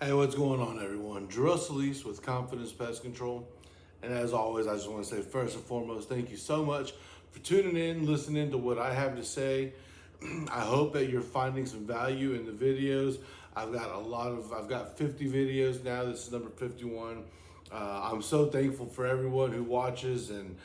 Hey, what's going on, everyone? Jorel.solis with Confidence Pest Control. And as always, I just want to say first and foremost, thank you so much for tuning in, listening to what I have to say. I hope that you're finding some value in the videos. I've got 50 videos now. This is number 51. I'm so thankful for everyone who watches and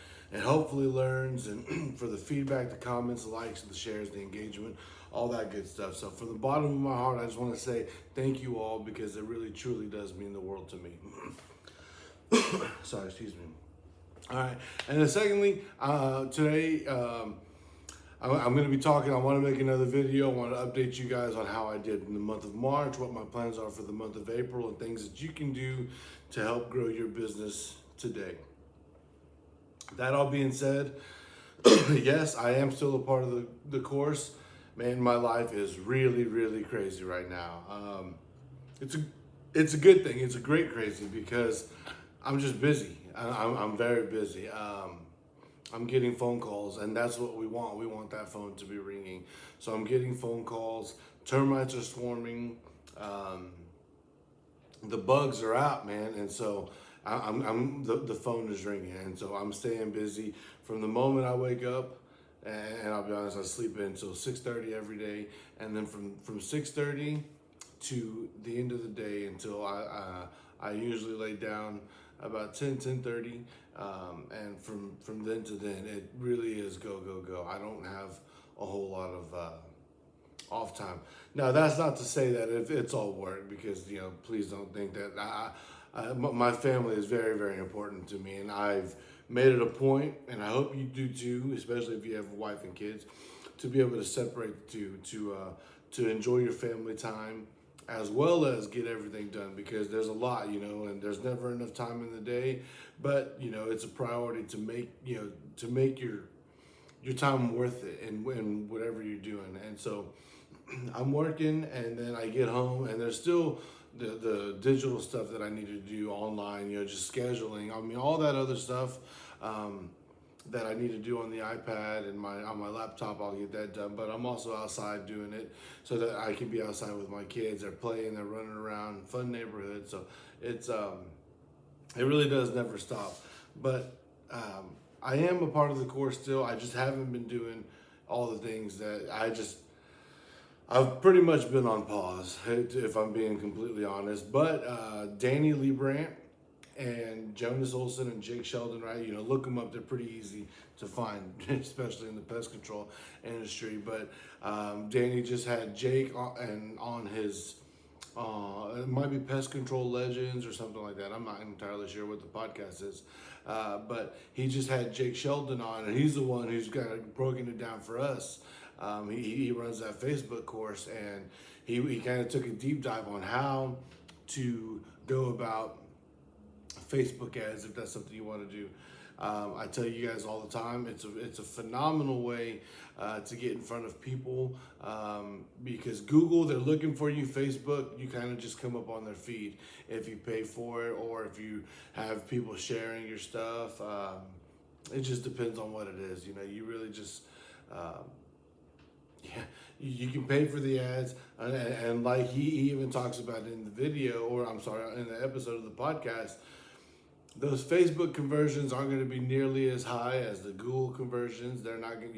hopefully learns, and for the feedback, the comments, the likes, the shares, the engagement, all that good stuff. So from the bottom of my heart, I just want to say thank you all, because it really truly does mean the world to me. Sorry, excuse me. All right, and then secondly, today I'm going to be talking. I want to make another video. I want to update you guys on how I did in the month of March, what my plans are for the month of April, and things that you can do to help grow your business today. That all being said, yes, I am still a part of the course. Man, my life is really, really crazy right now. It's a good thing. It's a great crazy, because I'm just busy. I'm very busy. I'm getting phone calls, and that's what we want. We want that phone to be ringing. So I'm getting phone calls. Termites are swarming. The bugs are out, man, and so the phone is ringing, and so I'm staying busy from the moment I wake up, and I'll be honest, I sleep until 6:30 every day, and then from 6:30 to the end of the day until I usually lay down about 10:30, and from then to then it really is go go go. I don't have a whole lot of off time. Now, that's not to say that if it's all work, because please don't think that. My family is very, very important to me, and I've made it a point, and I hope you do too, especially if you have a wife and kids, to be able to separate the two, to enjoy your family time as well as get everything done, because there's a lot, and there's never enough time in the day, but it's a priority to make your time worth it in whatever you're doing. And so I'm working, and then I get home, and there's still the digital stuff that I need to do online, just scheduling. I mean, all that other stuff that I need to do on the iPad and on my laptop, I'll get that done. But I'm also outside doing it so that I can be outside with my kids. They're playing, they're running around, fun neighborhood. So it's it really does never stop. But I am a part of the course still. I just haven't been doing all the things that I've pretty much been on pause, if I'm being completely honest. But Danny Lee Brandt and Jonas Olson and Jake Sheldon, right? Look them up. They're pretty easy to find, especially in the pest control industry. But Danny just had Jake on his, it might be Pest Control Legends or something like that. I'm not entirely sure what the podcast is. But he just had Jake Sheldon on, and he's the one who's kind of broken it down for us. He runs that Facebook course, and he kind of took a deep dive on how to go about Facebook ads, if that's something you want to do. I tell you guys all the time, it's a phenomenal way to get in front of people, because Google, they're looking for you. Facebook, you kind of just come up on their feed if you pay for it, or if you have people sharing your stuff. It just depends on what it is. You really just yeah, you can pay for the ads, and like he even talks about in the video, or I'm sorry, in the episode of the podcast, those Facebook conversions aren't going to be nearly as high as the Google conversions. They're not going,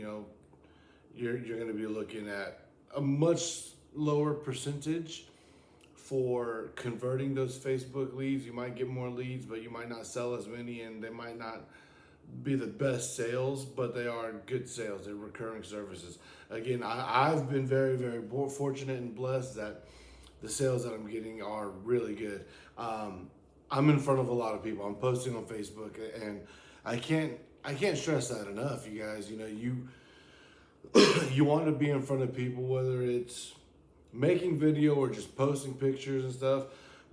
you're going to be looking at a much lower percentage for converting those Facebook leads. You might get more leads, but you might not sell as many, and they might not be the best sales, but they are good sales. They're recurring services. Again, I've been very, very fortunate and blessed that the sales that I'm getting are really good. I'm in front of a lot of people. I'm posting on Facebook, and I can't stress that enough, you guys. You want to be in front of people, whether it's making video or just posting pictures and stuff.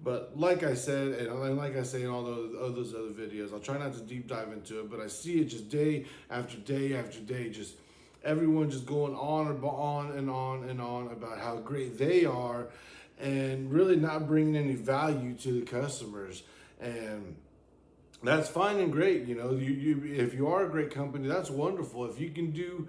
But like I said, and like I say in all those other videos, I'll try not to deep dive into it, but I see it just day after day after day, just everyone just going on and on about how great they are, and really not bringing any value to the customers. And that's fine and great. You if you are a great company, that's wonderful. If you can do,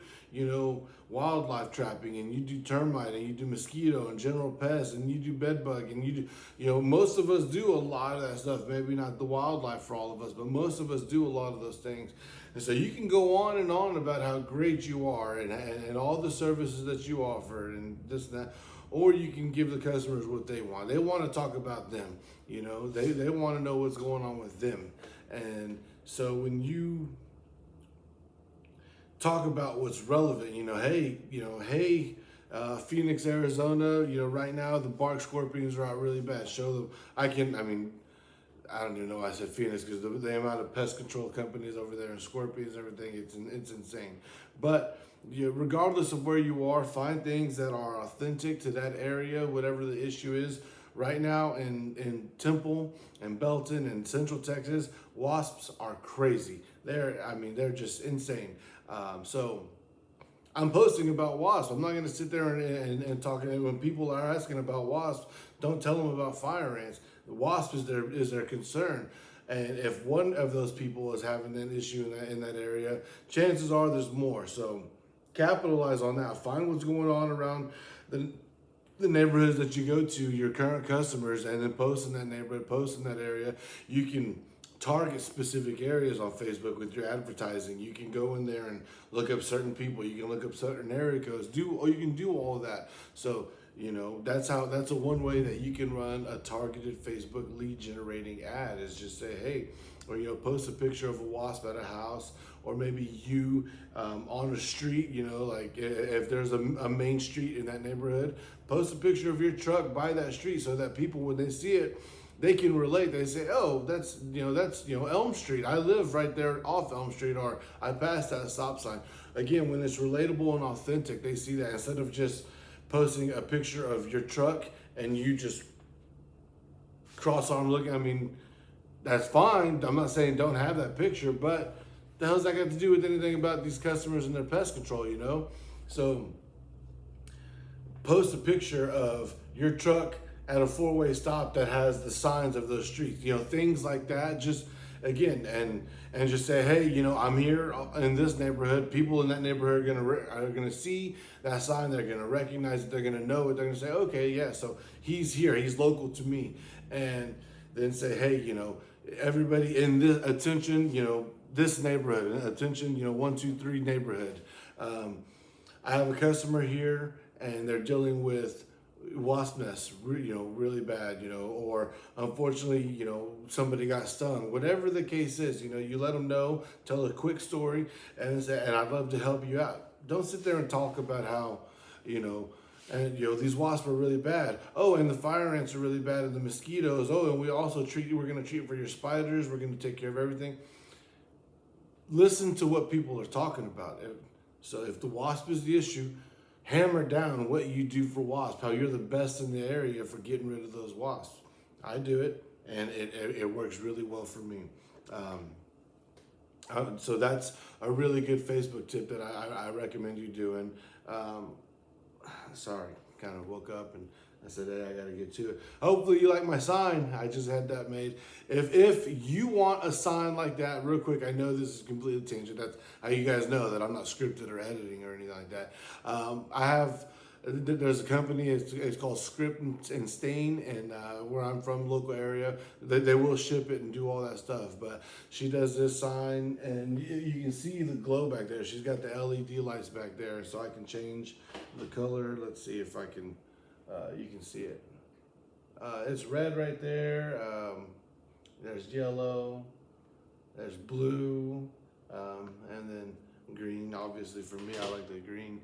wildlife trapping, and you do termite, and you do mosquito and general pests, and you do bed bug, and you do, most of us do a lot of that stuff. Maybe not the wildlife for all of us, but most of us do a lot of those things. And so you can go on and on about how great you are, and all the services that you offer and this and that. Or you can give the customers what they want. They want to talk about them. They want to know what's going on with them. And so when you talk about what's relevant, hey, Phoenix, Arizona, right now the bark scorpions are out really bad. Show them. I don't even know why I said Phoenix, because the amount of pest control companies over there and scorpions and everything, it's insane. But regardless of where you are, find things that are authentic to that area, whatever the issue is. Right now in Temple and Belton and Central Texas, wasps are crazy. They're just insane. So I'm posting about wasps. I'm not going to sit there and talk. When people are asking about wasps, don't tell them about fire ants. The wasp is their concern. And if one of those people is having an issue in that area, chances are there's more. So capitalize on that. Find what's going on around the neighborhoods that you go to, your current customers, and then post in that neighborhood, post in that area. You can target specific areas on Facebook with your advertising. You can go in there and look up certain people. You can look up certain area codes. You can do all of that. So, that's a one way that you can run a targeted Facebook lead generating ad, is just say, hey, or post a picture of a wasp at a house, or maybe you on a street, like if there's a main street in that neighborhood, post a picture of your truck by that street, so that people, when they see it, they can relate. They say, oh, that's Elm Street. I live right there off Elm Street, or I passed that stop sign. Again, when it's relatable and authentic, they see that, instead of just posting a picture of your truck and you just cross arm looking. That's fine. I'm not saying don't have that picture, but the hell's that got to do with anything about these customers and their pest control, So post a picture of your truck at a four-way stop that has the signs of those streets, things like that. Just again, and just say, hey, I'm here in this neighborhood. People in that neighborhood are gonna see that sign. They're gonna recognize it. They're gonna know it. They're gonna say, okay, yeah, so he's here. He's local to me. And then say, hey, everybody in this, attention, this neighborhood, attention, 1, 2, 3 neighborhood. I have a customer here, and they're dealing with wasp nests, really bad, or unfortunately, somebody got stung. Whatever the case is, you let them know, tell a quick story, and say, and I'd love to help you out. Don't sit there and talk about how, these wasps are really bad. Oh, and the fire ants are really bad, and the mosquitoes. Oh, and we're going to treat for your spiders. We're going to take care of everything. Listen to what people are talking about. So if the wasp is the issue, hammer down what you do for wasps, how you're the best in the area for getting rid of those wasps. I do it, and it works really well for me. So that's a really good Facebook tip that I recommend you doing. Sorry, kind of woke up and I said, hey, I got to get to it. Hopefully you like my sign. I just had that made. If you want a sign like that, real quick, I know this is completely tangent. That's how you guys know that I'm not scripted or editing or anything like that. There's a company, it's called Script and Stain, and where I'm from, local area, they will ship it and do all that stuff. But she does this sign, and you can see the glow back there. She's got the LED lights back there, so I can change the color. Let's see if I can, you can see it. It's red right there. There's yellow, there's blue, and then green. Obviously for me, I like the green.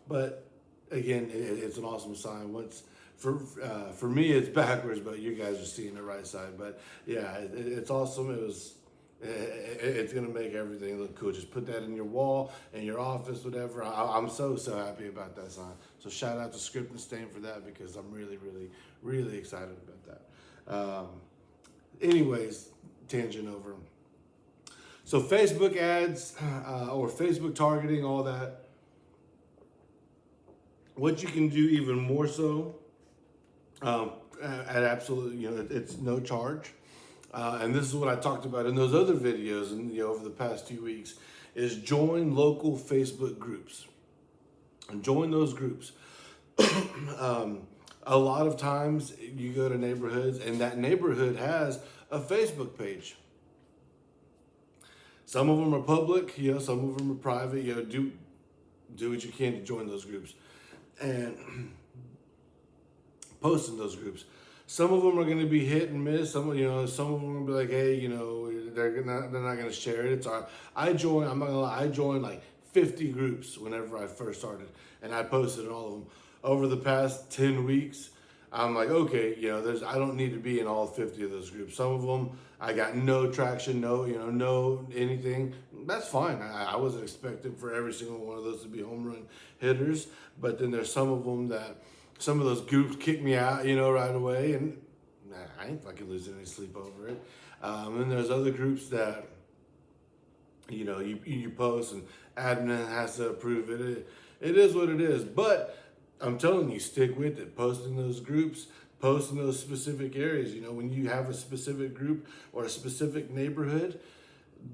But again, it's an awesome sign. For me, it's backwards, but you guys are seeing the right side. But yeah, it's awesome. It's gonna make everything look cool. Just put that in your wall, in your office, whatever. I'm so happy about that sign. So shout out to Script and Stain for that, because I'm really excited about that. Anyways, tangent over. So Facebook ads or Facebook targeting, all that. What you can do even more so, at absolutely, it's no charge. and this is what I talked about in those other videos and over the past 2 weeks, is join local Facebook groups. And join those groups. A lot of times you go to neighborhoods and that neighborhood has a Facebook page. Some of them are public, some of them are private. Do what you can to join those groups and post in those groups. Some of them are going to be hit and miss. Some of them will be like, hey, they're not going to share it. It's all right. I'm not gonna lie, I joined like 50 groups whenever I first started, and I posted in all of them. Over the past 10 weeks, I'm like, okay, I don't need to be in all 50 of those groups. Some of them I got no traction, no anything. That's fine. I wasn't expecting for every single one of those to be home run hitters, but then there's some of them that some of those groups kick me out, right away, and I ain't fucking losing any sleep over it. And there's other groups that, you post and admin has to approve it. It is what it is, but I'm telling you, stick with it. Post in those groups, post in those specific areas. When you have a specific group or a specific neighborhood,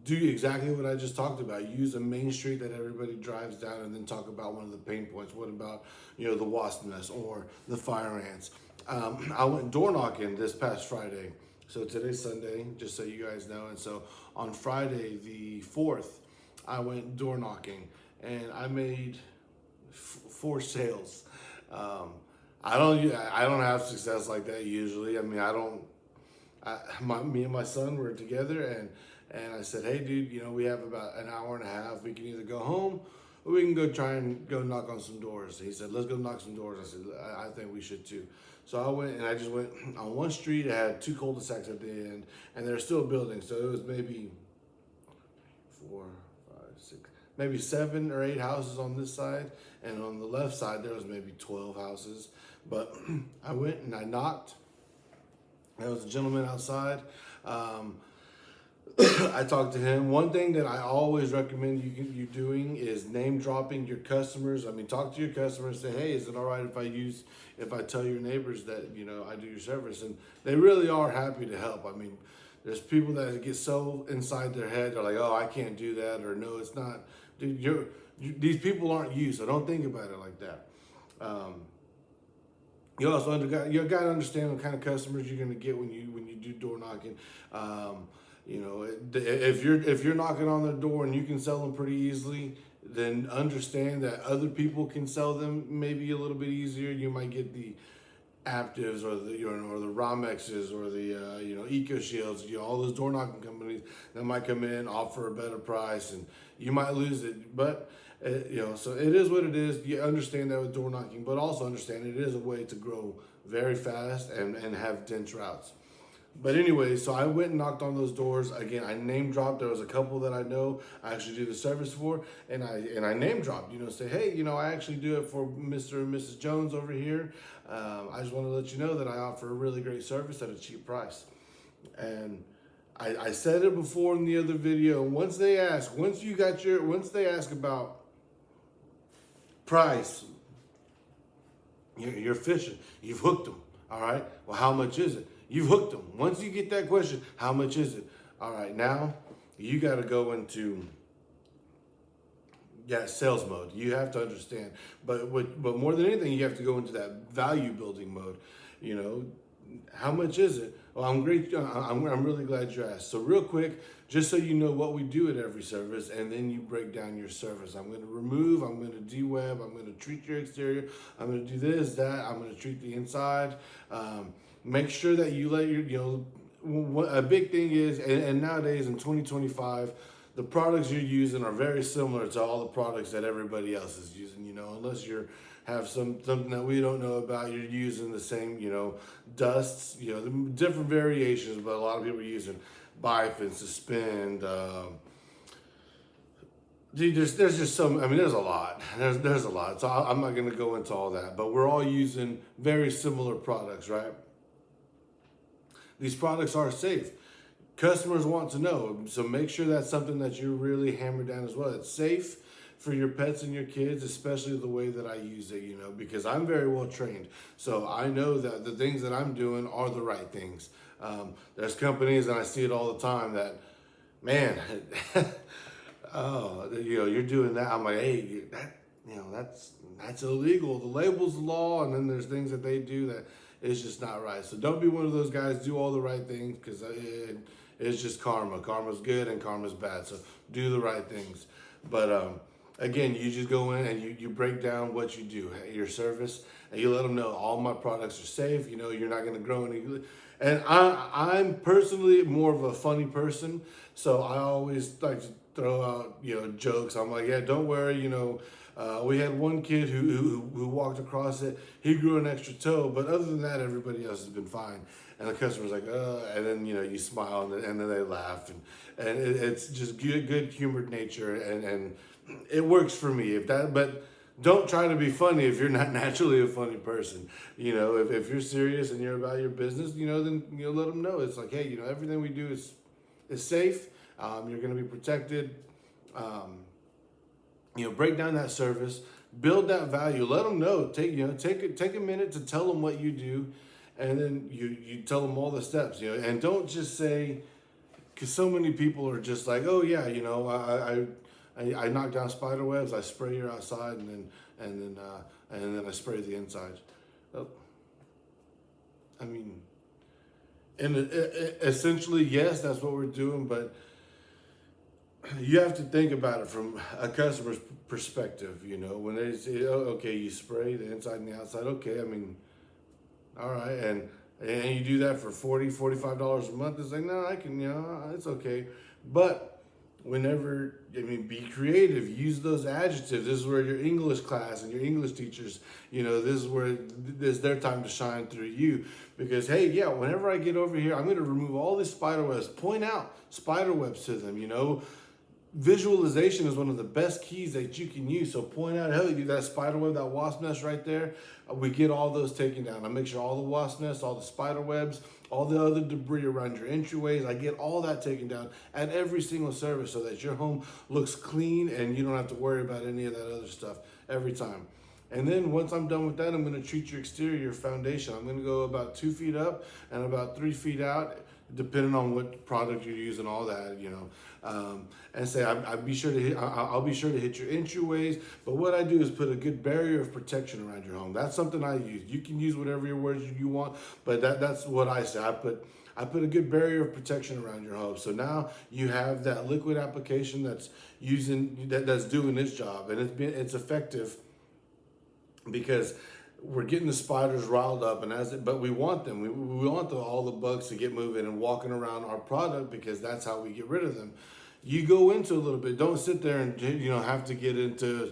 do exactly what I just talked about. Use a main street that everybody drives down and then talk about one of the pain points. What about, the wasp nest or the fire ants? I went door knocking this past Friday. So today's Sunday, just so you guys know. And so on Friday, the 4th, I went door knocking and I made 4 sales. I don't have success like that usually. I mean, me and my son were together and I said, hey dude, we have about an hour and a half. We can either go home or we can go try and go knock on some doors. He said, let's go knock some doors. I said, I think we should too. So I went and I just went on one street. It had 2 cul-de-sacs at the end and they're still building. So it was maybe 4, 5, 6, maybe 7 or 8 houses on this side. And on the left side, there was maybe 12 houses. But I went and I knocked. There was a gentleman outside. I talked to him. One thing that I always recommend you doing is name dropping your customers. I mean, talk to your customers. Say, hey, is it all right if I tell your neighbors that I do your service? And they really are happy to help. I mean, there's people that get so inside their head. They're like, oh, I can't do that, or no, it's not. Dude, these people aren't you, so don't think about it like that. You also got to understand what kind of customers you're going to get when you do door knocking. If you're knocking on their door and you can sell them pretty easily, then understand that other people can sell them maybe a little bit easier. You might get the Aptives or the Romexes or the Eco Shields, all those door knocking companies that might come in, offer a better price, and you might lose it. But so it is what it is. You understand that with door knocking, but also understand it is a way to grow very fast and have dense routes. But anyway, so I went and knocked on those doors. Again, I name dropped. There was a couple that I know I actually do the service for, and I name dropped. Say, hey, I actually do it for Mr. and Mrs. Jones over here. I just want to let you know that I offer a really great service at a cheap price. And I said it before in the other video. Once they ask about price, you're fishing. You've hooked them. All right. Well, how much is it? You've hooked them. Once you get that question, how much is it? All right, now you got to go into sales mode. You have to understand, but more than anything, you have to go into that value building mode. How much is it? Well, I'm great. I'm really glad you asked. So real quick, just so you know what we do at every service, and then you break down your service. I'm going to remove. I'm going to de-web. I'm going to treat your exterior. I'm going to do this, that. I'm going to treat the inside. Make sure that you let a big thing is, and nowadays in 2025, the products you're using are very similar to all the products that everybody else is using, unless you have something that we don't know about, you're using the same, dusts, different variations, but a lot of people are using Bifin, Suspend, there's just some, there's a lot. There's a lot. So I'm not going to go into all that, but we're all using very similar products, right? These products are safe. Customers want to know, so make sure that's something that you really hammer down as well. It's safe. for your pets and your kids, especially the way that I use it, because I'm very well trained. So I know that the things that I'm doing are the right things. There's companies, and I see it all the time, that, man, oh, you're doing that. I'm like, hey, that's illegal. The label's the law, and then there's things that they do that is just not right. So don't be one of those guys. Do all the right things, because it's just karma. Karma's good and karma's bad. So do the right things. But again, you just go in and you break down what you do, your service, and you let them know all my products are safe. You're not going to grow any. And I'm personally more of a funny person, so I always like to throw out jokes. I'm like, yeah, don't worry. We had one kid who walked across it. He grew an extra toe, but other than that, everybody else has been fine. And the customer's like, and then you smile, and then they laugh, and it's just good humored nature, and it works for me. But don't try to be funny if you're not naturally a funny person. If you're serious and you're about your business, then let them know. It's like, hey, everything we do is safe. You're going to be protected. Break down that service, build that value. Let them know. Take a minute to tell them what you do, and then you tell them all the steps. And don't just say, because so many people are just like, oh yeah, I knock down spider webs, I spray your outside, and then I spray the inside. I mean, and essentially, yes, that's what we're doing, but you have to think about it from a customer's perspective. When they say, oh, okay, you spray the inside and the outside, okay, I mean, all right, and you do that for $40-$45 a month. It's like, no, I can, it's okay. But whenever, be creative, use those adjectives. This is where your English class and your English teachers, this is where it's their time to shine through you. Because, hey, yeah, whenever I get over here, I'm going to remove all these spider webs, point out spider webs to them, Visualization is one of the best keys that you can use. So point out, hey, that spider web, that wasp nest right there, we get all those taken down. I make sure all the wasp nests, all the spider webs, all the other debris around your entryways, I get all that taken down at every single service, so that your home looks clean and you don't have to worry about any of that other stuff every time. And then once I'm done with that, I'm going to treat your exterior, your foundation. I'm going to go about 2 feet up and about 3 feet out, depending on what product you're using, all that, and say I'll be sure to hit your entryways. But what I do is put a good barrier of protection around your home. That's something I use. You can use whatever your words you want, but that's what I say. I put a good barrier of protection around your home. So now you have that liquid application that's doing its job, and it's effective, because we're getting the spiders riled up, but we want them. We want all the bugs to get moving and walking around our product, because that's how we get rid of them. You go into a little bit. Don't sit there and have to get into,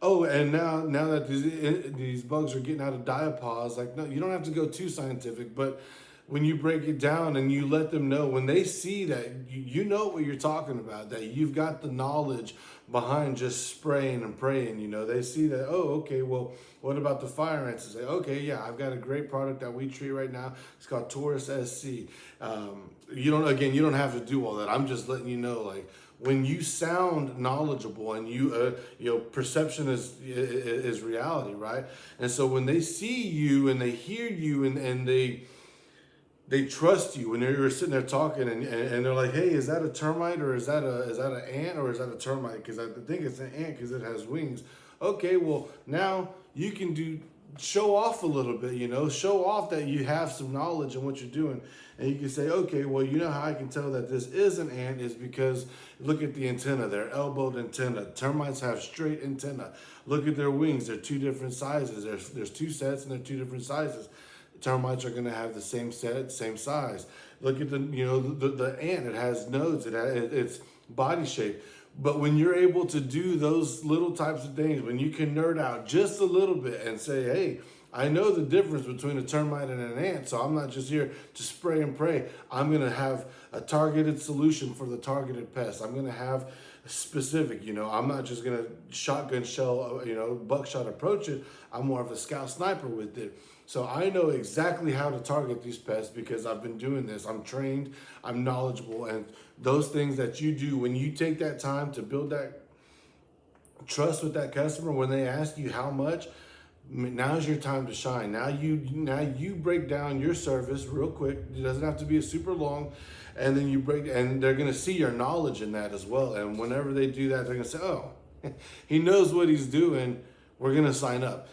oh, and now that these bugs are getting out of diapause. Like, no, you don't have to go too scientific, but when you break it down and you let them know, when they see that you know what you're talking about, that you've got the knowledge behind just spraying and praying, they see that, oh, okay, well, what about the fire ants? And say, okay, yeah, I've got a great product that we treat right now. It's called Taurus SC. You don't have to do all that. I'm just letting you know, like, when you sound knowledgeable and perception is reality, right? And so when they see you and they hear you and they trust you when you're sitting there talking, and they're like, hey, is that a termite, or is that an ant, or is that a termite? Because I think it's an ant because it has wings. Okay, well, now you can show off a little bit, show off that you have some knowledge in what you're doing. And you can say, okay, well, how I can tell that this is an ant is because look at the antenna, they're elbowed antenna. Termites have straight antenna. Look at their wings, they're 2 different sizes. There's 2 sets and they're 2 different sizes. Termites are going to have the same set, same size. Look at the ant. It has nodes. It's body shape. But when you're able to do those little types of things, when you can nerd out just a little bit and say, hey, I know the difference between a termite and an ant, so I'm not just here to spray and pray. I'm going to have a targeted solution for the targeted pest. I'm going to have specific, I'm not just going to shotgun shell, buckshot approach it. I'm more of a scout sniper with it. So I know exactly how to target these pests because I've been doing this. I'm trained, I'm knowledgeable, and those things that you do, when you take that time to build trust with that customer when they ask you how much. Now's your time to shine. Now you break down your service real quick. It doesn't have to be a super long, and then you break, and they're gonna see your knowledge in that as well. And whenever they do that, they're gonna say, "Oh, he knows what he's doing. We're gonna sign up."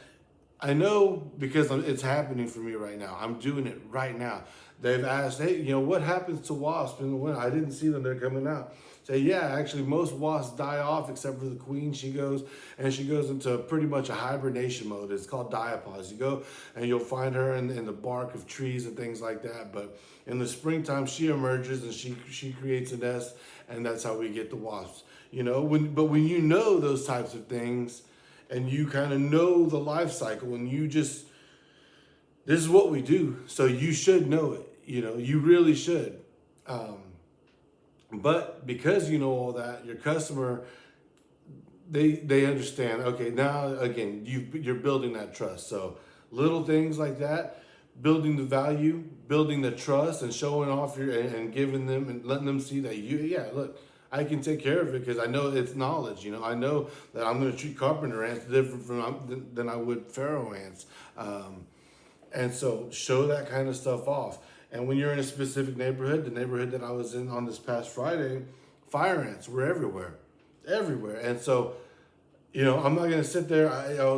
I know because it's happening for me right now. I'm doing it right now. They've asked, "Hey, what happens to wasps in the winter?" I didn't see them; they're coming out. Say, yeah, actually, most wasps die off except for the queen. She goes into pretty much a hibernation mode. It's called diapause. You go and you'll find her in the bark of trees and things like that. But in the springtime, she emerges and she creates a nest, and that's how we get the wasps. When you know those types of things, and you kind of know the life cycle, and this is what we do, so you should know it. You really should. But because you know all that, your customer, they understand. Okay, now again, you're building that trust. So little things like that, building the value, building the trust, and showing off and giving them and letting them see that look, I can take care of it because I know it's knowledge. I know that I'm going to treat carpenter ants different than I would pharaoh ants, and so show that kind of stuff off. And when you're in a specific neighborhood, the neighborhood that I was in on this past Friday, fire ants were everywhere. And so, I'm not gonna sit there.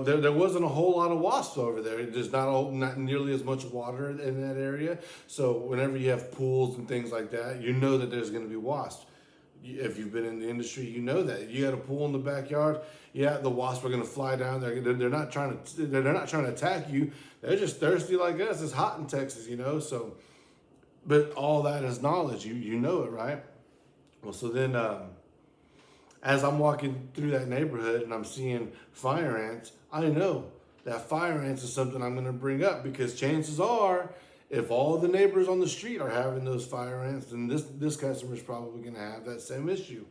There wasn't a whole lot of wasps over there. There's not nearly as much water in that area. So whenever you have pools and things like that, you know that there's gonna be wasps. If you've been in the industry, you know that. You got a pool in the backyard. Yeah, the wasps are gonna fly down. They're not trying to attack you. They're just thirsty like us. It's hot in Texas, so. But all that is knowledge. You know it, right? Well, so then as I'm walking through that neighborhood and I'm seeing fire ants, I know that fire ants is something I'm going to bring up because chances are, if all the neighbors on the street are having those fire ants, then this customer is probably going to have that same issue.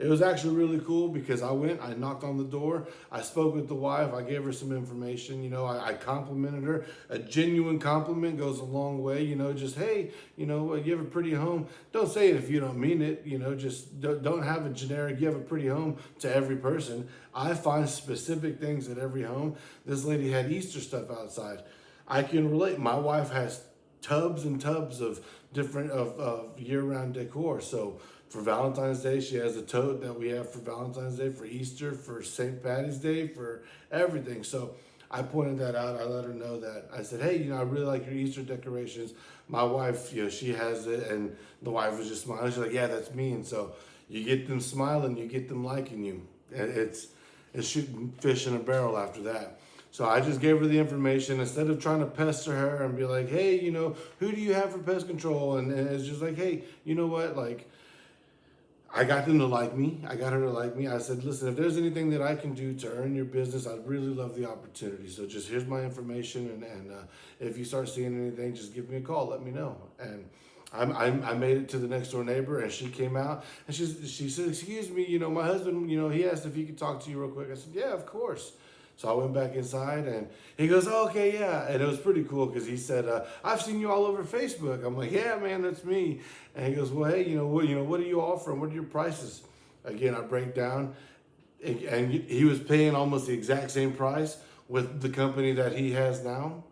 It was actually really cool because I knocked on the door, I spoke with the wife, I gave her some information, I complimented her. A genuine compliment goes a long way, just, hey, you have a pretty home. Don't say it if you don't mean it, just don't have a generic, you have a pretty home to every person. I find specific things at every home. This lady had Easter stuff outside. I can relate. My wife has tubs and tubs of different of year-round decor. So for Valentine's Day, she has a tote that we have for Valentine's Day, for Easter, for St. Patty's Day, for everything. So I pointed that out. I let her know that. I said, hey, I really like your Easter decorations. My wife, she has it, and the wife was just smiling. She's like, yeah, that's me. And so you get them smiling, you get them liking you. And it's shooting fish in a barrel after that. So I just gave her the information instead of trying to pester her and be like, hey, who do you have for pest control? And it's just like, hey, you know what? Like, I got them to like me. I got her to like me. I said, listen, if there's anything that I can do to earn your business, I'd really love the opportunity. So just here's my information. And if you start seeing anything, just give me a call. Let me know. And I made it to the next door neighbor, and she came out and she said, excuse me, my husband, he asked if he could talk to you real quick. I said, yeah, of course. So I went back inside, and he goes, oh, okay, yeah. And it was pretty cool because he said, I've seen you all over Facebook. I'm like, yeah, man, that's me. And he goes, well, hey, what do you offer, and what are your prices? Again, I break down, and he was paying almost the exact same price with the company that he has now,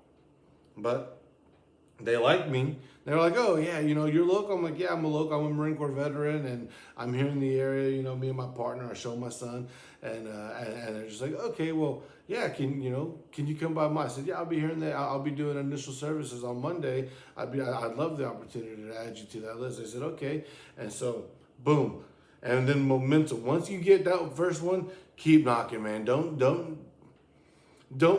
but they like me. They're like, oh, yeah, you're local. I'm like, yeah, I'm a local. I'm a Marine Corps veteran, and I'm here in the area. Me and my partner, I show my son, and they're just like, okay, well, yeah, can you come by I said, yeah, I'll be here, I'll be doing initial services on Monday. I'd love the opportunity to add you to that list. They said, okay, and so, boom, and then momentum. Once you get that first one, keep knocking, man. Don't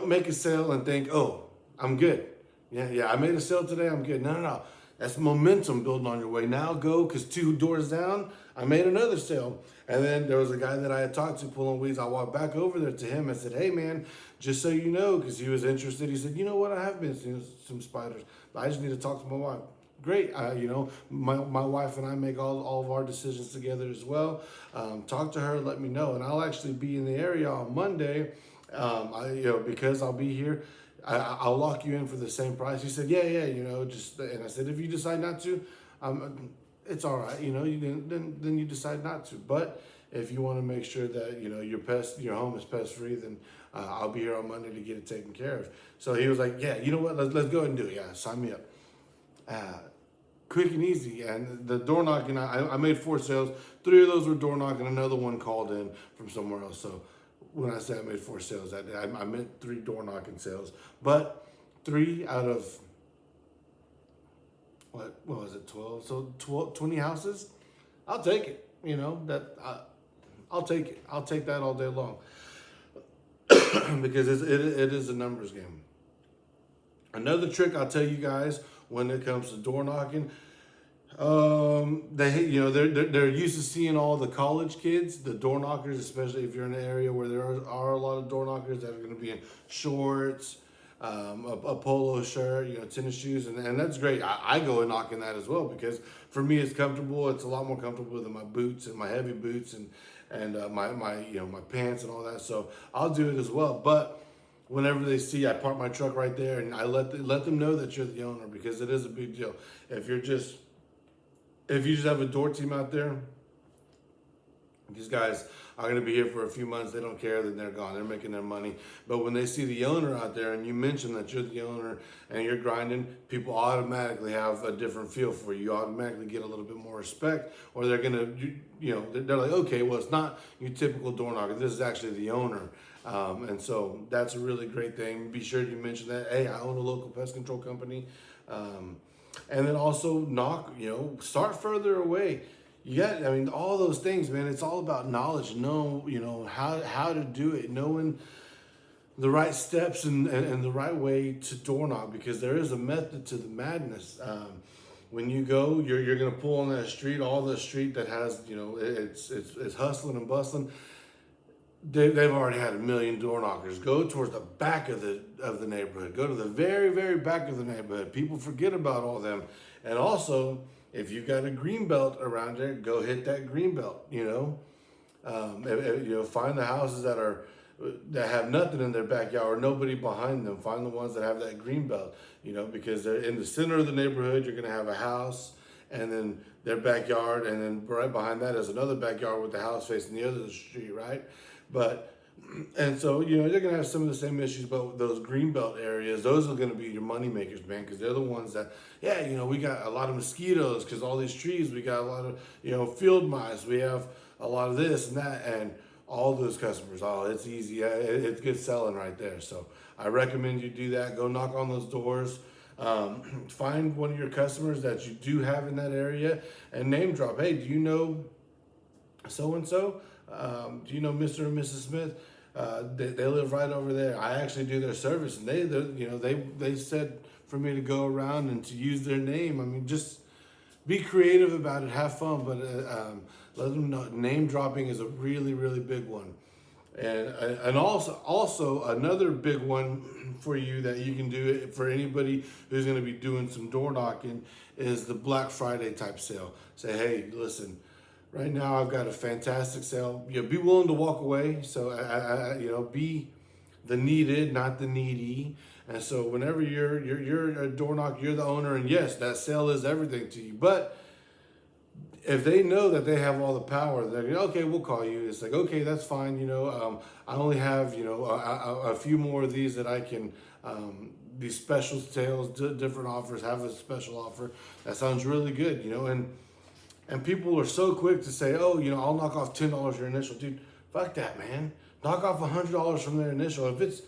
make a sale and think, oh, I'm good. Yeah, I made a sale today, I'm good. No. That's momentum building on your way. Now go, because 2 doors down, I made another sale. And then there was a guy that I had talked to pulling weeds. I walked back over there to him and said, hey, man, just so you know, because he was interested. He said, you know what, I have been seeing some spiders, but I just need to talk to my wife. Great. My wife and I make all of our decisions together as well. Talk to her, let me know. And I'll actually be in the area on Monday, because I'll be here. I'll lock you in for the same price. He said, yeah, and I said, if you decide not to, it's all right, then you decide not to. But if you want to make sure that your home is pest free, then I'll be here on Monday to get it taken care of. So he was like, yeah, you know what? Let's go ahead and do it. Yeah, sign me up. Quick and easy. And the door knocking, I made 4 sales. 3 of those were door knocking. Another one called in from somewhere else. So when I say I made 4 sales that day, I meant 3 door knocking sales. But 3 out of what was it, 12? So 20 houses. I'll take it. I'll take it. I'll take that all day long because it is a numbers game. Another trick I'll tell you guys when it comes to door knocking, they're used to seeing all the college kids, the door knockers, especially if you're in an area where there are a lot of door knockers that are going to be in shorts, a polo shirt, tennis shoes, and that's great. I go and knock in that as well because for me it's comfortable. It's a lot more comfortable than my boots and my heavy boots and my pants and all that. So I'll do it as well. But whenever they see, I park my truck right there and I let them know that you're the owner because it is a big deal. If you just have a door team out there, these guys are going to be here for a few months. They don't care, then they're gone. They're making their money. But when they see the owner out there and you mention that you're the owner and you're grinding, people automatically have a different feel for you. You automatically get a little bit more respect, or they're going to, they're like, okay, well, it's not your typical door knocker. This is actually the owner. And so that's a really great thing. Be sure you mention that, hey, I own a local pest control company. And then also knock, start further away. All those things, man, it's all about knowledge. Know, how to do it, knowing the right steps and the right way to door knock, because there is a method to the madness. When you go, you're going to pull on that street, all the street that has, it's hustling and bustling. They've already had a million door knockers. Go towards the back of the neighborhood. Go to the very, very back of the neighborhood. People forget about all them. And also, if you've got a green belt around there, go hit that green belt. Find the houses that have nothing in their backyard or nobody behind them. Find the ones that have that green belt. Because they're in the center of the neighborhood. You're going to have a house, and then their backyard, and then right behind that is another backyard with the house facing the other street, right? And so, they're going to have some of the same issues, but those greenbelt areas, those are going to be your money makers, man, because they're the ones that, we got a lot of mosquitoes because all these trees, we got a lot of, field mice, we have a lot of this and that, and all those customers, it's easy. It's good selling right there. So I recommend you do that. Go knock on those doors. Find one of your customers that you do have in that area and name drop. Hey, do you know so-and-so? Do you know Mr. and Mrs. Smith? They live right over there. I actually do their service, and they said for me to go around and to use their name. Just be creative about it, have fun, but let them know. Name dropping is a really, really big one, and also another big one for you that you can do it for anybody who's going to be doing some door knocking is the Black Friday type sale. Say, hey, listen. Right now, I've got a fantastic sale. Be willing to walk away. So, be the needed, not the needy. And so, whenever you're a door knocker, you're the owner, and yes, that sale is everything to you. But if they know that they have all the power, they're like, okay, we'll call you. It's like, okay, that's fine. I only have a few more of these that I can. These special sales, different offers, have a special offer. That sounds really good. And people are so quick to say, oh, I'll knock off $10 your initial. Dude, fuck that, man. Knock off $100 from their initial. If it's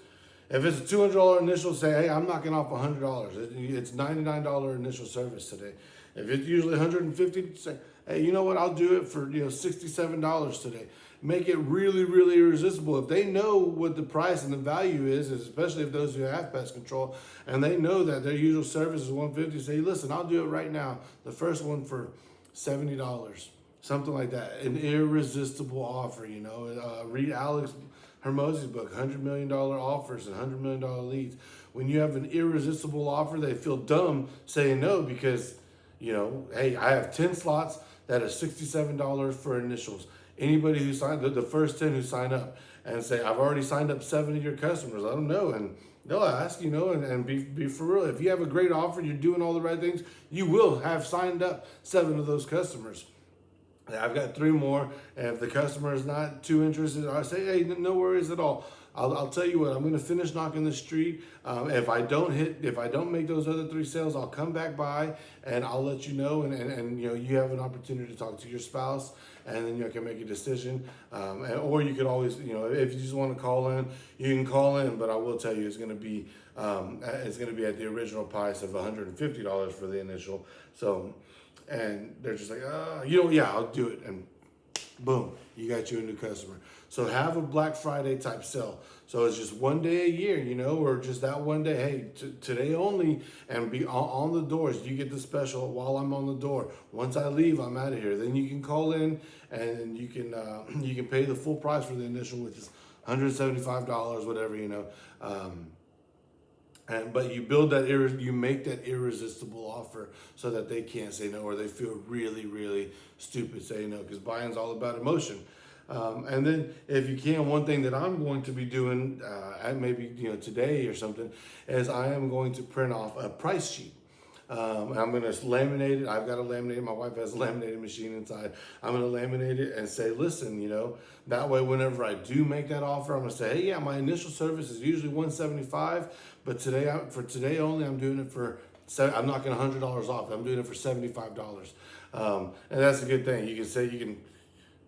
a $200 initial, say, hey, I'm knocking off $100. It's $99 initial service today. If it's usually $150, say, hey, you know what? I'll do it for $67 today. Make it really, really irresistible. If they know what the price and the value is, especially if those who have pest control, and they know that their usual service is $150, say, listen, I'll do it right now. The first one for $70, something like that. An irresistible offer, read Alex Hermosi's book, $100 million offers and $100 million leads. When you have an irresistible offer, they feel dumb saying no because, hey, I have 10 slots that are $67 for initials. Anybody who signed, the first 10 who sign up and say, I've already signed up 7 of your customers, let them know. And they'll ask, and be for real. If you have a great offer, you're doing all the right things, you will have signed up 7 of those customers. I've got 3 more, and if the customer is not too interested, I say, hey, no worries at all. I'll tell you what, I'm gonna finish knocking the street. If I don't make those other 3 sales, I'll come back by and I'll let you know. And you have an opportunity to talk to your spouse, and then you can make a decision. Or you could always, if you just want to call in, you can call in. But I will tell you, it's gonna be at the original price of $150 for the initial. So. And they're just like, yeah, I'll do it. And boom, you got you a new customer. So have a Black Friday type sale. So it's just one day a year, or just that one day. Hey, today only, and be on the doors. You get the special while I'm on the door. Once I leave, I'm out of here. Then you can call in, and you can pay the full price for the initial, which is $175, whatever. But you build that, you make that irresistible offer so that they can't say no, or they feel really, really stupid saying no, because buying's all about emotion. And then if you can, one thing that I'm going to be doing, maybe today or something, is I am going to print off a price sheet. I'm going to laminate it. I've got to laminate it. My wife has a laminating machine inside. I'm going to laminate it and say, listen, that way whenever I do make that offer, I'm going to say, hey, yeah, my initial service is usually $175, but for today only, I'm doing it for, I'm knocking $100 off. I'm doing it for $75. And that's a good thing. You can say,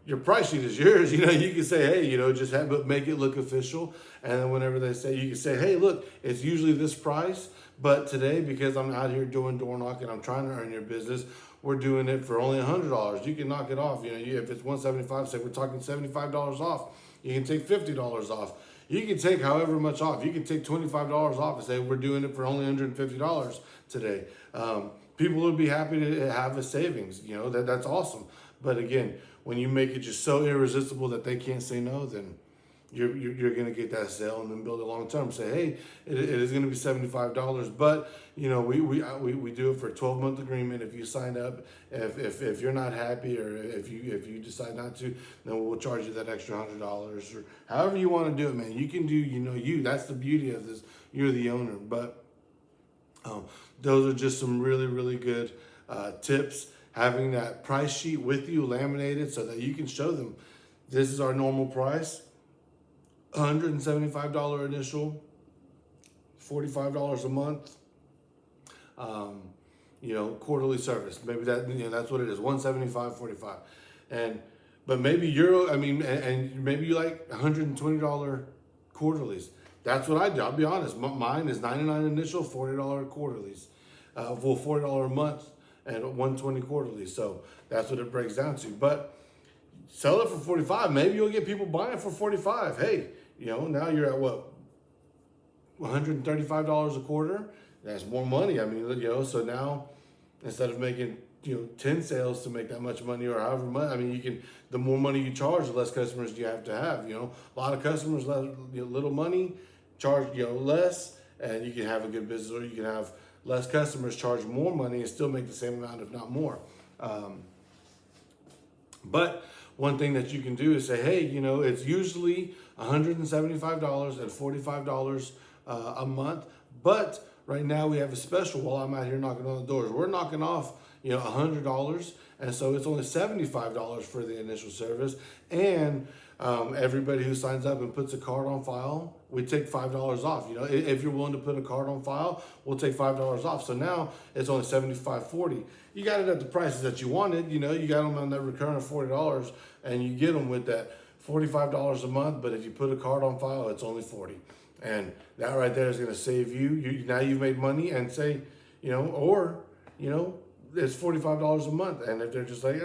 your price sheet is yours. You can say, hey, but make it look official. And then whenever they say, you can say, hey, look, it's usually this price, but today, because I'm out here doing door knocking, I'm trying to earn your business, we're doing it for only $100. You can knock it off. If it's $175, say we're talking $75 off. You can take $50 off. You can take however much off. You can take $25 off and say we're doing it for only $150 today. People will be happy to have a savings. That's awesome. But again, when you make it just so irresistible that they can't say no, then you're going to get that sale and then build it long term. Say, hey, it is going to be $75, but we do it for a 12-month agreement. If you sign up, if you're not happy, or if you decide not to, then we'll charge you that extra $100, or however you want to do it, man. You can do, that's the beauty of this. You're the owner. But those are just some really, really good tips. Having that price sheet with you laminated so that you can show them, this is our normal price. $175 initial, $45 a month, quarterly service. Maybe that's what it is, $175, $45. But maybe and maybe you like $120 quarterlies. That's what I do. I'll be honest. Mine is $99 initial, $40 quarterlies, $40 a month, and $120 quarterly. So that's what it breaks down to. But sell it for $45. Maybe you'll get people buying for $45. Hey, now you're at what? $135 a quarter. That's more money. So now instead of making 10 sales to make that much money, or however much, the more money you charge, the less customers you have to have. A lot of customers, little money, charge less, and you can have a good business, or you can have less customers, charge more money, and still make the same amount, if not more. But one thing that you can do is say, hey, it's usually $175 and $45 a month, but right now we have a special while I'm out here knocking on the doors. We're knocking off, $100, and so it's only $75 for the initial service. And everybody who signs up and puts a card on file, we take $5 off. If you're willing to put a card on file, we'll take $5 off. So now it's only $75.40. You got it at the prices that you wanted. You got them on that recurring of $40, and you get them with that $45 a month. But if you put a card on file, it's only $40, and that right there is going to save you. Now you've made money, and say, it's $45 a month. And if they're just like,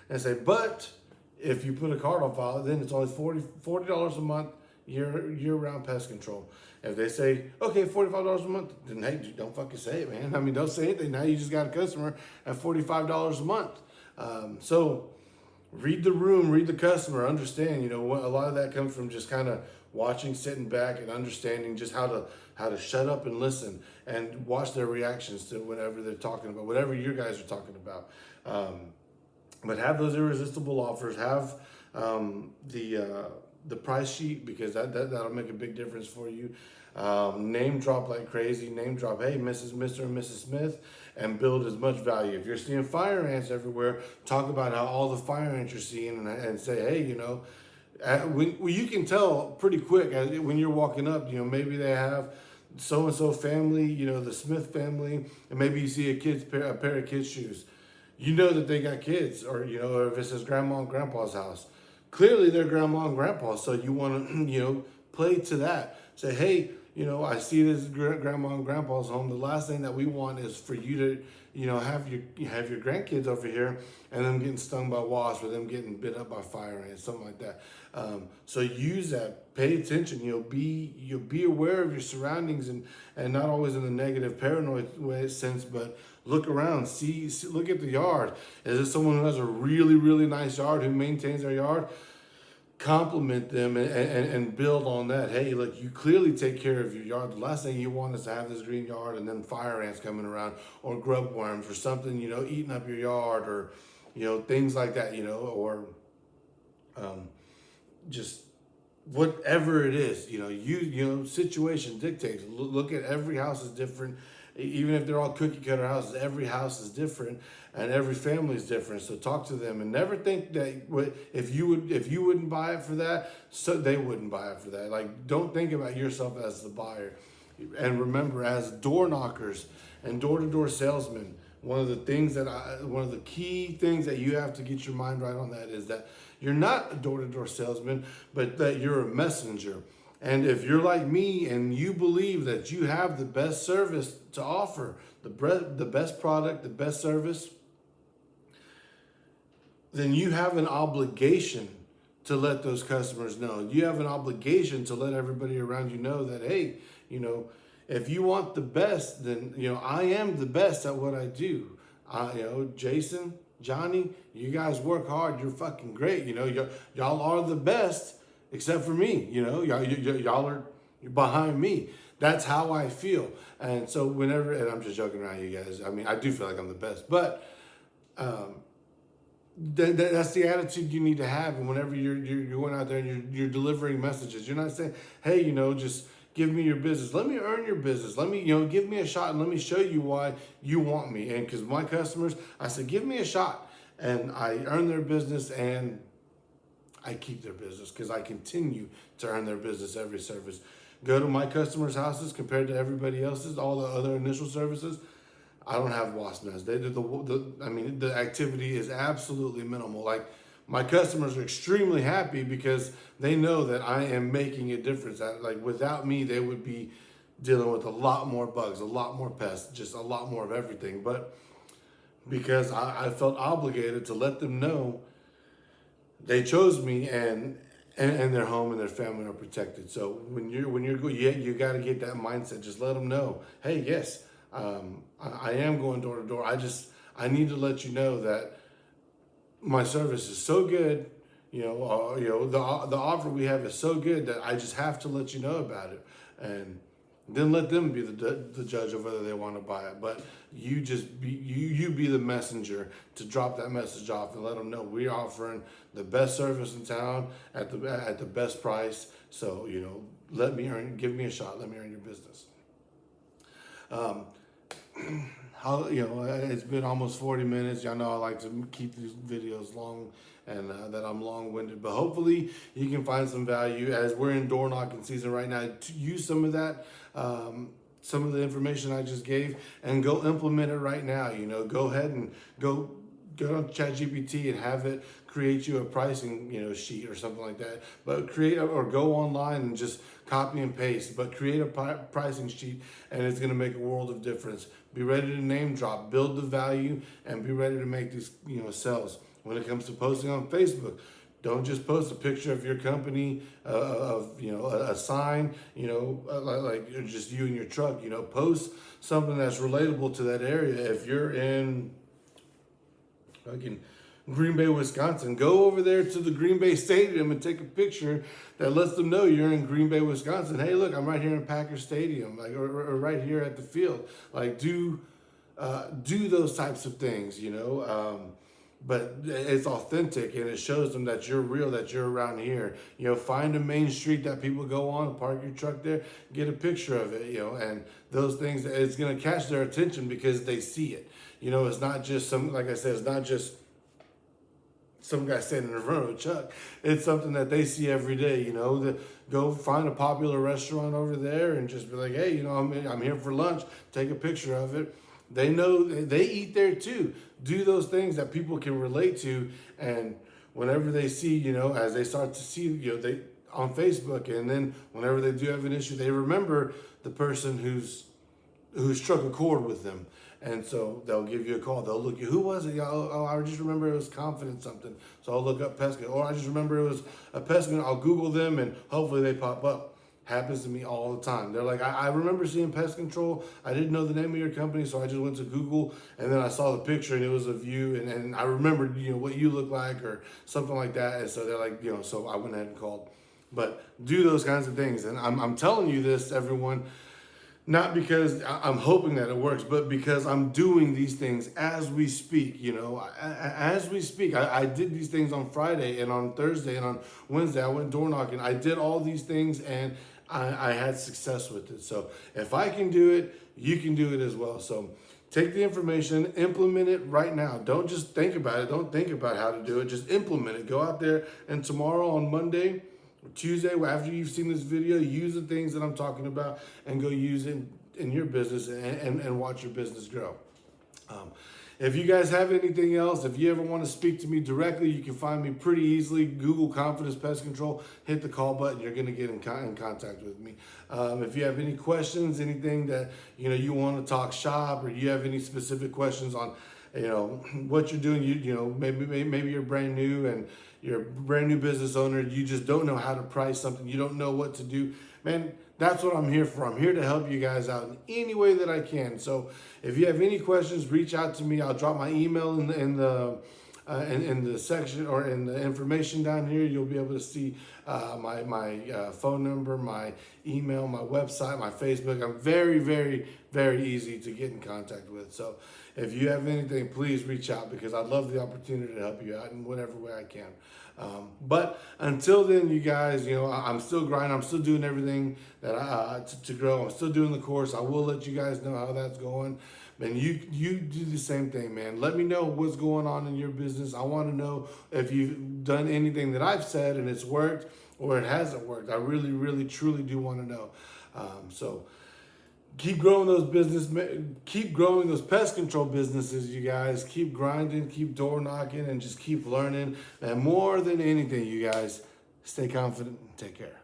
and say, but if you put a card on file, then it's only $40 a month, year-round pest control. If they say, okay, $45 a month, then hey, don't fucking say it, man. Don't say anything. Now you just got a customer at $45 a month. So read the room, read the customer, understand, a lot of that comes from just kind of watching, sitting back, and understanding just how to shut up and listen and watch their reactions to whatever they're talking about, whatever you guys are talking about. But have those irresistible offers. Have the price sheet, because that'll make a big difference for you. Name drop like crazy. Name drop, hey, Mr. and Mrs. Smith. and build as much value. If you're seeing fire ants everywhere, talk about how all the fire ants you're seeing, and say, hey, when you can tell pretty quick when you're walking up, maybe they have so and so family, the Smith family, and maybe you see a pair of kids' shoes. You know that they got kids, or if it says grandma and grandpa's house, clearly they're grandma and grandpa. So you want to play to that. Say, hey, I see this grandma and grandpa's home. The last thing that we want is for you to have your grandkids over here and them getting stung by wasps, or them getting bit up by fire ants, something like that. So use that. Pay attention. Be aware of your surroundings, and not always in a negative, paranoid sense, but look around. Look at the yard. Is it someone who has a really, really nice yard, who maintains their yard? Compliment them and build on that. Hey, look, you clearly take care of your yard. The last thing you want is to have this green yard and then fire ants coming around, or grub worms, or something, eating up your yard, or, things like that, or just whatever it is, situation dictates. Look at every house is different. Even if they're all cookie cutter houses, every house is different, and every family is different. So talk to them, and never think that if you wouldn't buy it for that, so they wouldn't buy it for that. Like, don't think about yourself as the buyer. And remember, as door knockers and door-to-door salesmen, one of the key things that you have to get your mind right on that is that you're not a door-to-door salesman, but that you're a messenger. And if you're like me and you believe that you have the best service to offer, the best product, the best service, then you have an obligation to let those customers know. You have an obligation to let everybody around you know that, hey, if you want the best, then, I am the best at what I do. Jason, Johnny, you guys work hard. You're fucking great. Y'all are the best. Except for me, y'all are behind me. That's how I feel. And so and I'm just joking around, you guys. I mean, I do feel like I'm the best, but that's the attitude you need to have. And whenever you're going out there and you're delivering messages, you're not saying, hey, just give me your business. Let me earn your business. Let me, give me a shot, and let me show you why you want me. And because my customers, I said, give me a shot, and I earn their business, and I keep their business because I continue to earn their business every service. Go to my customers' houses compared to everybody else's, all the other initial services. I don't have wasp nests. The activity is absolutely minimal. Like, my customers are extremely happy because they know that I am making a difference. Without me, they would be dealing with a lot more bugs, a lot more pests, just a lot more of everything. But because I felt obligated to let them know they chose me, and their home and their family are protected. So when you're good, you got to get that mindset. Just let them know, hey, yes, I am going door to door. I need to let you know that my service is so good. The offer we have is so good that I just have to let you know about it, and then let them be the judge of whether they want to buy it. But you be the messenger to drop that message off and let them know we're offering the best service in town at the best price. So give me a shot. Let me earn your business. It's been almost 40 minutes. Y'all know I like to keep these videos long, and that I'm long-winded, but hopefully you can find some value as we're in door knocking season right now. To use some of that, some of the information I just gave, and go implement it right now. Go ahead and go on ChatGPT and have it create you a pricing sheet or something like that. But or go online and just copy and paste, but create a pricing sheet, and it's going to make a world of difference. Be ready to name drop, build the value, and be ready to make these sales. When it comes to posting on Facebook, don't just post a picture of your company, a sign, like just you and your truck. Post something that's relatable to that area. If you're in Green Bay, Wisconsin, go over there to the Green Bay Stadium and take a picture that lets them know you're in Green Bay, Wisconsin. Hey, look, I'm right here in Packer Stadium, or right here at the field. Do those types of things. but it's authentic and it shows them that you're real, that you're around here. Find a main street that people go on, park your truck there, get a picture of it, and those things, it's going to catch their attention because they see it. It's not just like I said, it's not just some guy standing in front of a truck. It's something that they see every day, go find a popular restaurant over there and just be like, hey, I'm here for lunch, take a picture of it. They know they eat there too. Do those things that people can relate to. And whenever they see, as they start to see, they on Facebook, and then whenever they do have an issue, they remember the person who's struck a chord with them. And so they'll give you a call. They'll look you. Who was it? Oh, I just remember it was Confident something. So I'll look up Pest Control. Or I just remember it was a Pest Control. I'll Google them and hopefully they pop up. Happens to me all the time. They're like, I remember seeing Pest Control. I didn't know the name of your company, so I just went to Google and then I saw the picture and it was of you, and I remembered what you look like or something like that. And so they're like, so I went ahead and called. But do those kinds of things, and I'm telling you this, everyone. Not because I'm hoping that it works, but because I'm doing these things as we speak, as we speak. I did these things on Friday and on Thursday and on Wednesday. I went door knocking. I did all these things and I had success with it. So if I can do it, you can do it as well. So take the information, implement it right now. Don't just think about it. Don't think about how to do it. Just implement it. Go out there, and tomorrow on Monday, Tuesday, after you've seen this video, use the things that I'm talking about and go use it in your business and watch your business grow. If you guys have anything else, if you ever want to speak to me directly, you can find me pretty easily. Google Confidence Pest Control, hit the call button. You're going to get in contact with me. If you have any questions, anything that you want to talk shop, or you have any specific questions on what you're doing, maybe you're brand new and you're a brand new business owner, you just don't know how to price something, you don't know what to do, man, that's what I'm here for. I'm here to help you guys out in any way that I can. So if you have any questions, reach out to me. I'll drop my email in the section or in the information down here. You'll be able to see my phone number, my email, my website, my Facebook. I'm very, very, very easy to get in contact with. So if you have anything, please reach out, because I'd love the opportunity to help you out in whatever way I can. But until then, you guys, I'm still grinding. I'm still doing everything that to grow. I'm still doing the course. I will let you guys know how that's going. And you do the same thing, man. Let me know what's going on in your business. I want to know if you've done anything that I've said and it's worked or it hasn't worked. I really, really, truly do want to know. So keep growing keep growing those pest control businesses, you guys. Keep grinding, keep door knocking, and just keep learning. And more than anything, you guys, stay confident and take care.